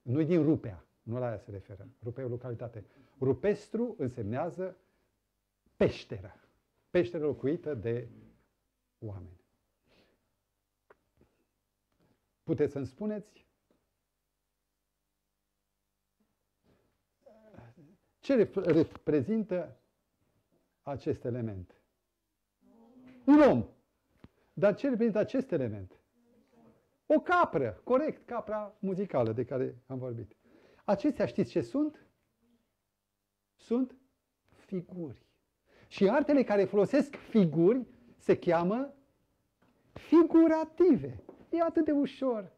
Nu din Rupea. Nu la aia se referă. Rupea e o localitate. Rupestru însemnează peșteră. Peșteră locuită de oameni. Puteți să-mi spuneți? Ce reprezintă acest element? Un om. Dar ce reprezintă acest element? O capră. Corect, capra muzicală de care am vorbit. Acestea știți ce sunt? Sunt figuri. Și artele care folosesc figuri se cheamă figurative. E atât de ușor.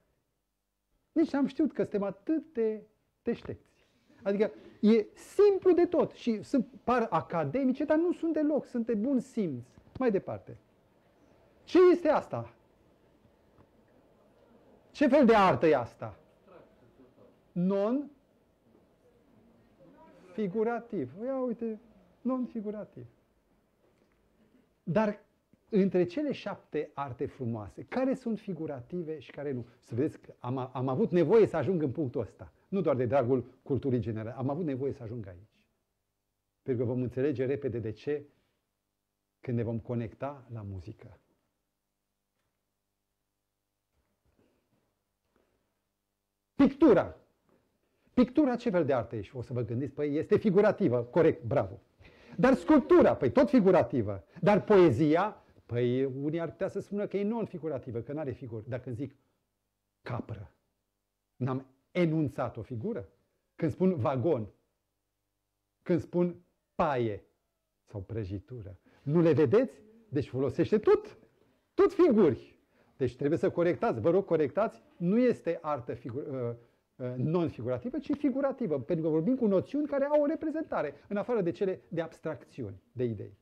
Nici n-am știut că suntem atât de deștepți. Adică e simplu de tot. Și par academice, dar nu sunt deloc. Sunt de bun simț. Mai departe. Ce este asta? Ce fel de artă e asta? Non-figurativ. Ia uite, non-figurativ. Dar între cele 7 arte frumoase, care sunt figurative și care nu? Să vedeți că am avut nevoie să ajung în punctul ăsta. Nu doar de dragul culturii generale. Am avut nevoie să ajung aici. Pentru că vom înțelege repede de ce când ne vom conecta la muzică. Pictura. Pictura ce fel de artă e? Și o să vă gândiți, păi este figurativă. Corect, bravo. Dar sculptura, păi tot figurativă. Dar poezia, păi unii ar putea să spună că e non-figurativă, că nu are figuri. Dar când zic capră, n-am enunțat o figură? Când spun vagon, când spun paie sau prăjitură, nu le vedeți? Deci folosește tot figuri. Deci trebuie să corectați, vă rog corectați, nu este artă non-figurativă, ci figurativă, pentru că vorbim cu noțiuni care au o reprezentare, în afară de cele de abstracțiuni, de idei.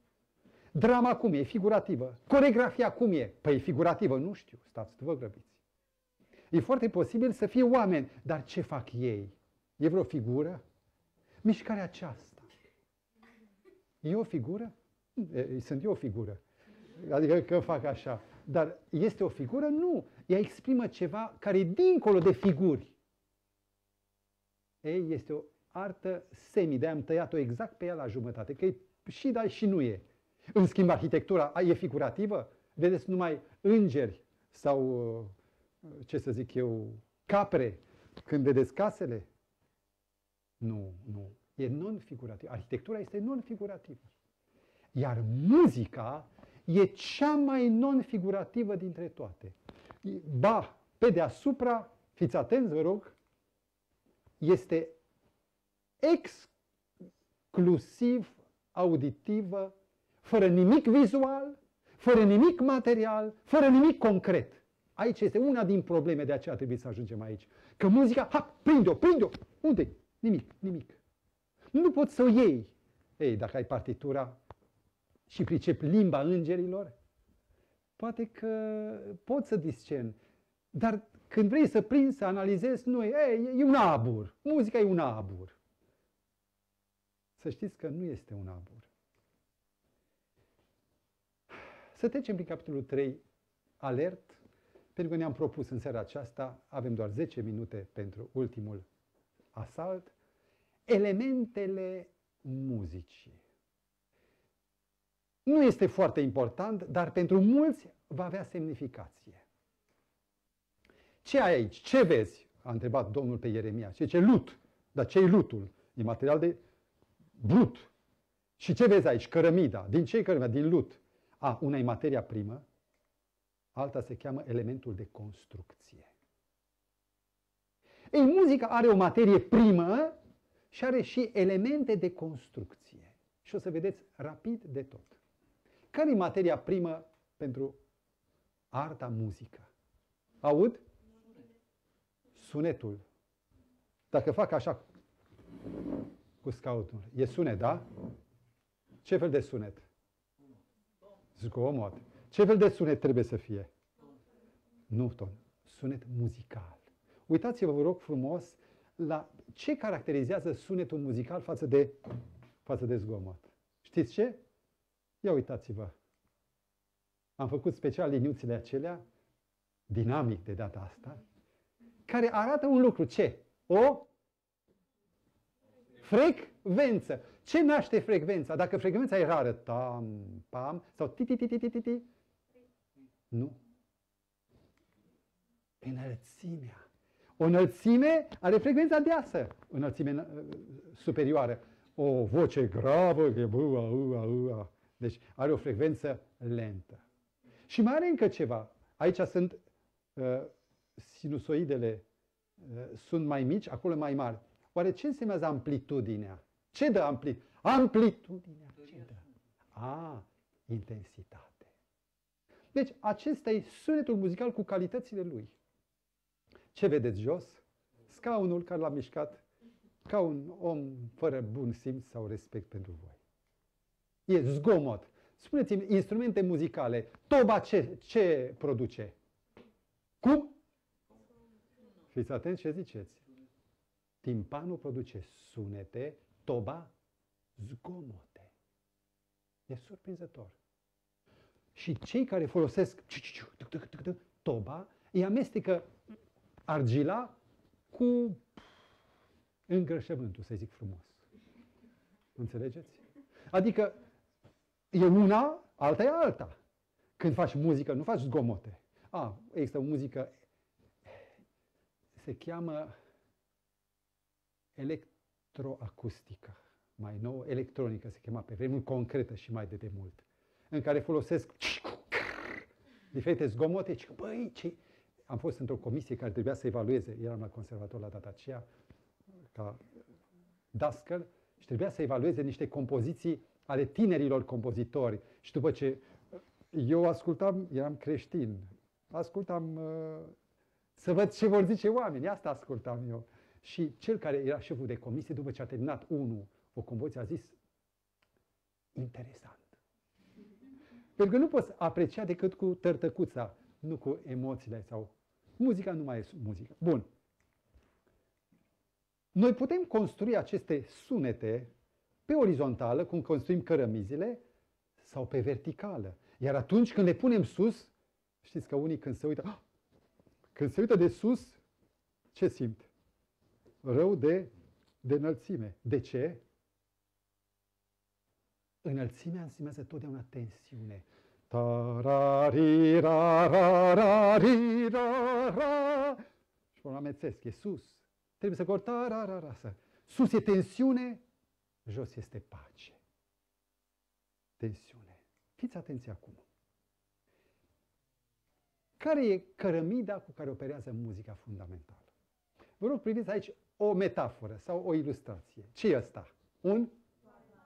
Drama cum e? Figurativă. Coregrafia cum e? Păi figurativă, nu știu, stați, vă grăbiți. E foarte posibil să fie oameni, dar ce fac ei? E vreo figură? Mișcarea aceasta. E o figură? Sunt eu o figură. Adică că fac așa. Dar este o figură? Nu. Ea exprimă ceva care e dincolo de figuri. Ei, este o artă semi, de-aia am tăiat-o exact pe ea la jumătate, că e și da și nu e. În schimb, arhitectura e figurativă? Vedeți numai îngeri sau, ce să zic eu, capre când vedeți casele? Nu, nu. E non-figurativ. Arhitectura este non-figurativă. Iar muzica e cea mai non-figurativă dintre toate. Ba, pe deasupra, fiți atenți, vă rog, este exclusiv auditivă, fără nimic vizual, fără nimic material, fără nimic concret. Aici este una din probleme, de aceea trebuie să ajungem aici. Că muzica, prinde-o, prinde-o. Unde? Nimic, nimic. Nu poți să o iei. Ei, dacă ai partitura și pricepi limba îngerilor, poate că poți să discerni. Dar când vrei să prinzi, să analizezi, nu e un abur. Muzica e un abur. Să știți că nu este un abur. Să trecem prin capitolul 3, alert, pentru că ne-am propus în seara aceasta, avem doar 10 minute pentru ultimul asalt, elementele muzicii. Nu este foarte important, dar pentru mulți va avea semnificație. Ce ai aici? Ce vezi? A întrebat Domnul pe Ieremia. Ce lut? Dar ce e lutul? E material de brut. Și ce vezi aici? Cărămida. Din ce e cărămida? Din lut. Una e materia primă, alta se cheamă elementul de construcție. Ei, muzica are o materie primă și are și elemente de construcție. Și o să vedeți rapid de tot. Care e materia primă pentru arta muzică? Aud? Sunetul. Dacă fac așa cu scautul, e sunet, da? Ce fel de sunet? Zgomot. Ce fel de sunet trebuie să fie? Nu ton. Sunet muzical. Uitați-vă, vă rog frumos, la ce caracterizează sunetul muzical față de zgomot. Știți ce? Ia uitați-vă. Am făcut special liniuțele acelea, dinamic de data asta, care arată un lucru. Ce? O frecvență. Ce naște frecvența? Dacă frecvența e rară, tam, pam, sau ti-ti-ti-ti-ti-ti, nu. Înălțimea. O înălțime are frecvența deasă, o înălțime superioară. O voce gravă, deci are o frecvență lentă. Și mai are încă ceva. Aici sunt sinusoidele, sunt mai mici, acolo mai mari. Oare ce înseamnă amplitudinea? Ce dă amplitudinea? Ce dă? Intensitate. Deci acesta e sunetul muzical cu calitățile lui. Ce vedeți jos? Scaunul care l-a mișcat ca un om fără bun simț sau respect pentru voi. E zgomot. Spuneți-mi, instrumente muzicale, toba ce produce? Cum? Fiți atenți ce ziceți. Timpanul produce sunete, toba, zgomote. E surprinzător. Și cei care folosesc toba, îi amestecă argila cu îngrășământul, să zic frumos. Înțelegeți? Adică e una, alta e alta. Când faci muzică, nu faci zgomote. Există o muzică, se cheamă electroacustică. Mai nou, electronică se chema pe vremuri, concretă și mai de demult. În care folosesc diferite zgomote. Băi, ce... Am fost într-o comisie care trebuia să evalueze, eram la conservator la data aceea, ca dascăl, și trebuia să evalueze niște compoziții ale tinerilor compozitori. Și după ce eu ascultam, eram creștin, ascultam să văd ce vor zice oamenii, asta ascultam eu. Și cel care era șeful de comisie, după ce a terminat o compoziție, a zis, interesant. Pentru că nu poți aprecia decât cu tărtăcuța, nu cu emoțiile sau... Muzica nu mai e muzică. Bun. Noi putem construi aceste sunete pe orizontală, cum construim cărămizile, sau pe verticală. Iar atunci când le punem sus, știți că unii când se uită de sus, ce simt? Rău de De înălțime. De ce? Înălțimea înseamnă totdeauna tensiune. Ta-ra-ri-ra-ra-ra-ri-ra-ra. Și mă amețesc, e sus. Trebuie să ta-ra-ra-ra. Sus e tensiune, jos este pace. Tensiune. Fiți atenți acum. Care e cărămida cu care operează muzica fundamentală? Vă rog, priviți aici o metaforă sau o ilustrație. Ce e ăsta? Un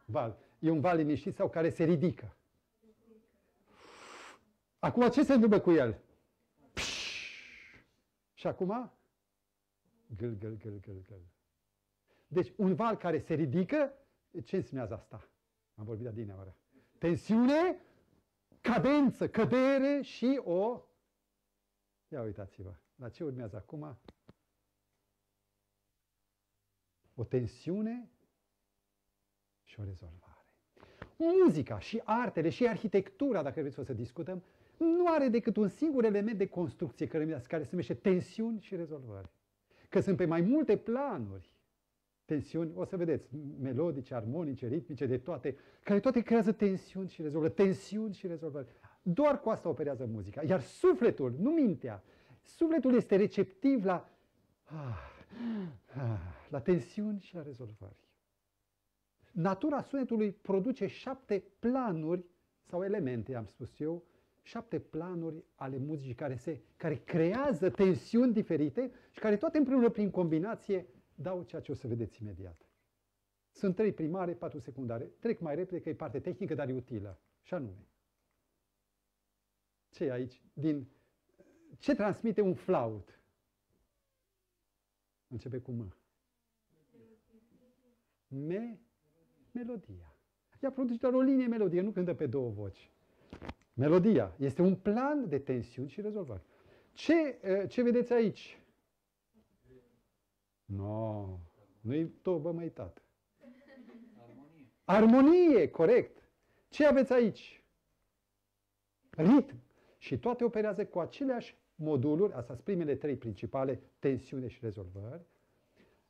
val. E un val liniștit sau care se ridică. Acum ce se întâmplă cu el? Și acum? Gâl, gâl, gâl, gâl, gâl. Deci un val care se ridică, ce înseamnă asta? Am vorbit adineaură. Tensiune, cadență, cădere și o... Ia uitați-vă, la ce urmează acum? O tensiune și o rezolvare. Muzica și artele și arhitectura, dacă vreți să discutăm, nu are decât un singur element de construcție care se numește tensiuni și rezolvare. Că sunt pe mai multe planuri tensiuni, o să vedeți, melodice, armonice, ritmice, de toate, care toate creează tensiuni și rezolvări, tensiuni și rezolvări. Doar cu asta operează muzica. Iar sufletul, nu mintea, sufletul este receptiv la tensiuni și la rezolvări. Natura sunetului produce 7 planuri sau elemente, am spus eu, 7 planuri ale muzicii care creează tensiuni diferite și care toate împreună prin combinație dau ceea ce o să vedeți imediat. Sunt 3 primare, 4 secundare. Trec mai repede că e parte tehnică, dar e utilă. Și anume. Ce e aici? Ce transmite un flaut? Începe cu M. Melodia. Ea produce doar o linie melodie, nu cântă pe 2 voci. Melodia este un plan de tensiuni și rezolvare. Ce vedeți aici? Nu-i tobă, măi, tată. Armonie, corect. Ce aveți aici? Ritm. Și toate operează cu aceleași moduluri, astea sunt primele 3 principale, tensiune și rezolvări.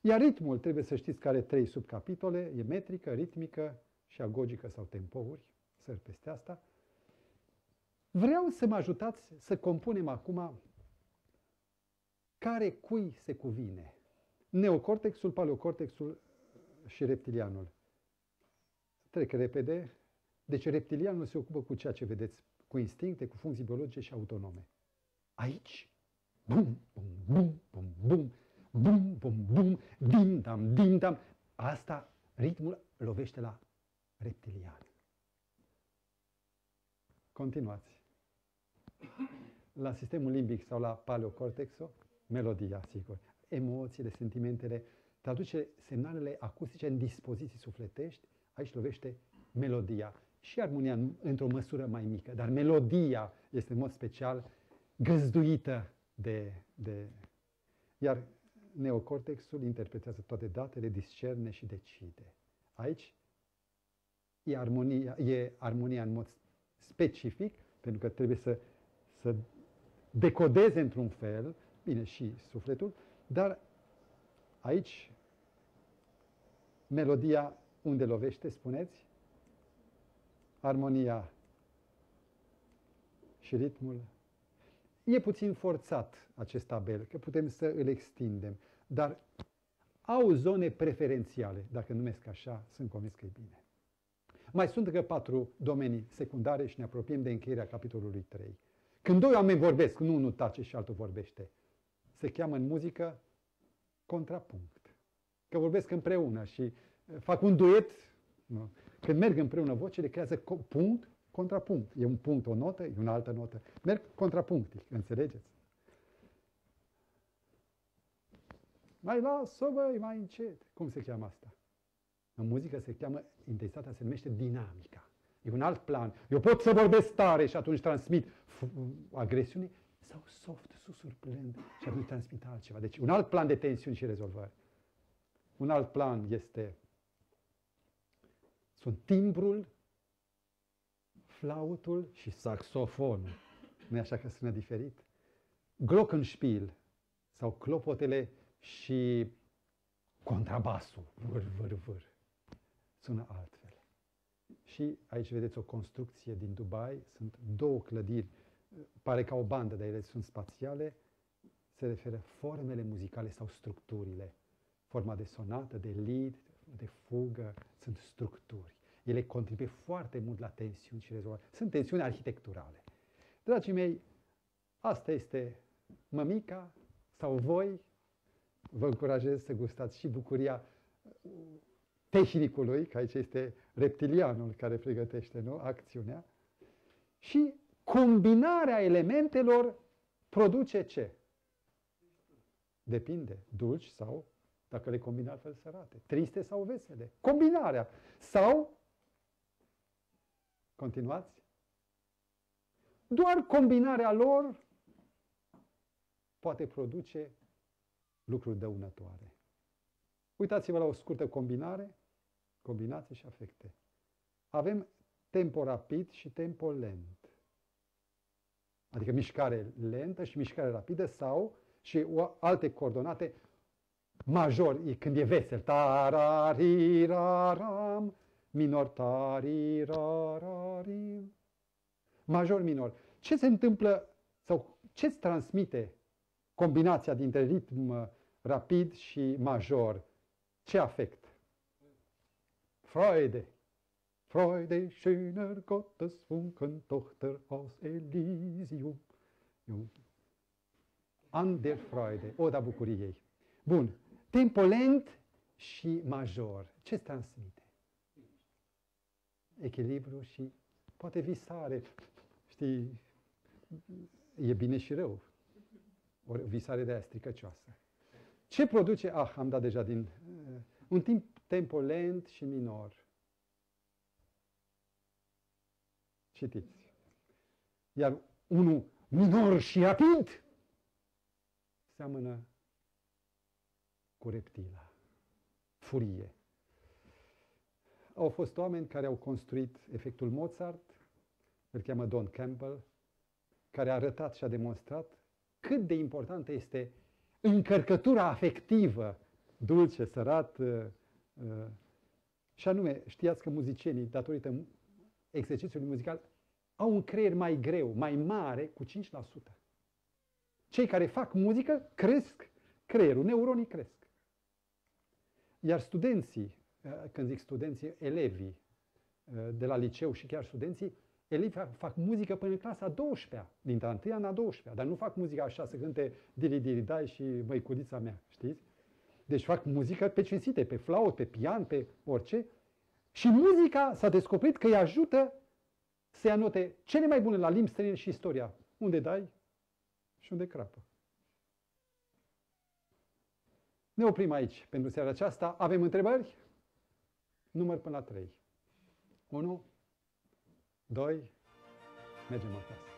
Iar ritmul, trebuie să știți că are 3 subcapitole, e metrică, ritmică și agogică sau tempouri, săr peste asta. Vreau să mă ajutați să compunem acum care cui se cuvine. Neocortexul, paleocortexul și reptilianul. Trec repede. Deci reptilianul se ocupă cu ceea ce vedeți, cu instincte, cu funcții biologice și autonome. Aici, bum, bum, bum, bum, bum, bum, bum, bum, dim-dam, dim-dam. Asta, ritmul lovește la reptilian. Continuați. La sistemul limbic sau la paleocortexul, melodia, sigur. Emoțiile, sentimentele, traduce semnalele acustice în dispoziții sufletești, aici lovește melodia. Și armonia într-o măsură mai mică, dar melodia este în mod special găzduită Iar neocortexul interpretează toate datele, discerne și decide. Aici e armonia în mod specific, pentru că trebuie să decodeze într-un fel, bine, și sufletul, dar aici melodia unde lovește, spuneți? Armonia și ritmul. E puțin forțat acest tabel, că putem să îl extindem, dar au zone preferențiale, dacă numesc așa, sunt convins că e bine. Mai sunt încă 4 domenii secundare și ne apropiem de încheierea capitolului 3. Când 2 oameni vorbesc, nu unul tace și altul vorbește, se cheamă în muzică contrapunct. Că vorbesc împreună și fac un duet. Nu. Când merg împreună vocile, creează punct, contrapunct. E un punct, o notă, e o altă notă. Merg contrapunctic, înțelegeți? Mai las-o, băi, mai încet. Cum se cheamă asta? În muzică se cheamă, intensitatea se numește dinamica. E un alt plan. Eu pot să vorbesc tare și atunci transmit agresiune, sau soft, susurplând și atunci transmit altceva. Deci un alt plan de tensiuni și rezolvări. Un alt plan sunt timbrul, flautul și saxofonul. Nu e așa că sună diferit? Glockenspiel sau clopotele și contrabasul, vâr, vâr, vâr. Sună altfel. Și aici vedeți o construcție din Dubai, sunt două clădiri, pare ca o bandă, dar ele sunt spațiale, se referă formele muzicale sau structurile. Forma de sonată, de lead, de fugă, sunt structuri. Ele contribuie foarte mult la tensiuni și rezolvare. Sunt tensiuni arhitecturale. Dragii mei, asta este mămica sau voi. Vă încurajez să gustați și bucuria tehnicului, că aici este reptilianul care pregătește, nu? Acțiunea. Și combinarea elementelor produce ce? Depinde. Dulci sau, dacă le combini altfel, sărate. Triste sau vesele. Combinarea. Sau, continuați, doar combinarea lor poate produce lucruri dăunătoare. Uitați-vă la o scurtă combinare, combinații și afecte. Avem tempo rapid și tempo lent. Adică mișcare lentă și mișcare rapidă sau și alte coordonate major, când e vesel. Tarariraram, minor tarirararim. Major, minor. Ce se întâmplă sau ce-ți transmite combinația dintre ritm rapid și major? Ce afect? Freude. Freude, schöner Gottesfunken, Tochter aus Elysium. An der Freude, oda bucuriei. Bun. Tempo lent și major. Ce-ți transmite? Echilibru și poate visare. Știi, e bine și rău. O visare de aia stricăcioasă. Ce produce? Am dat deja din... un tempo lent și minor. Citiți. Iar unul minor și rapid seamănă cu reptila. Furie. Au fost oameni care au construit efectul Mozart, îl cheamă Don Campbell, care a arătat și a demonstrat cât de importantă este încărcătura afectivă, dulce, sărat, și anume, știați că muzicienii, datorită exercițiului muzical, au un creier mai greu, mai mare, cu 5%. Cei care fac muzică cresc creierul, neuronii cresc. Iar studenții, când zic studenții, elevii de la liceu și chiar studenții, elevii fac muzică până în clasa 12-a, dintre a 1-a la 12-a, dar nu fac muzică așa să cânte dili-dili-dai și măiculița mea, știți? Deci fac muzică pe cinstite, pe flaut, pe pian, pe orice. Și muzica s-a descoperit că îi ajută să ia note cele mai bune la limbi străine și istoria. Unde dai și unde crapă. Ne oprim aici pentru seara aceasta. Avem întrebări? Număr până la 3. 1, 2, mergem acasă.